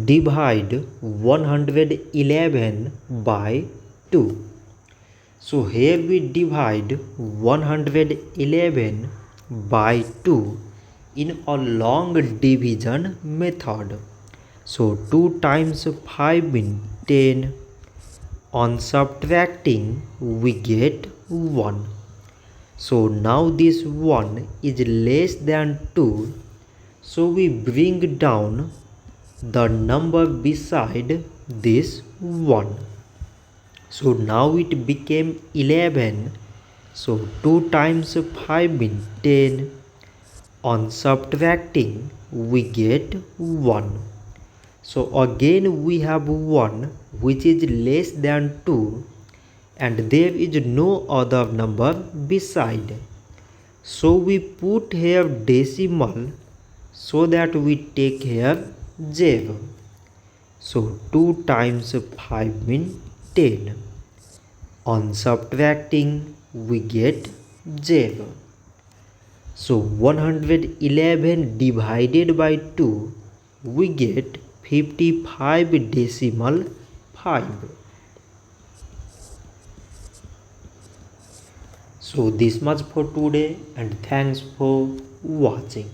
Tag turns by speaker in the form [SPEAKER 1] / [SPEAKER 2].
[SPEAKER 1] Divide 111 by 2. So here we divide 111 by 2 in a long division method. So 2 times 5 means 10. On subtracting we get 1. So now this 1 is less than 2. So we bring down the number beside this 1. So now it became 11. So 2 times 5 means 10. On subtracting we get 1. So again we have 1 which is less than 2 and there is no other number beside. So we put here decimal so that we take here 0. So 2 times 5 means 10. On subtracting we get 0. So 111 divided by 2 we get 55 decimal 5. So this much for today and thanks for watching.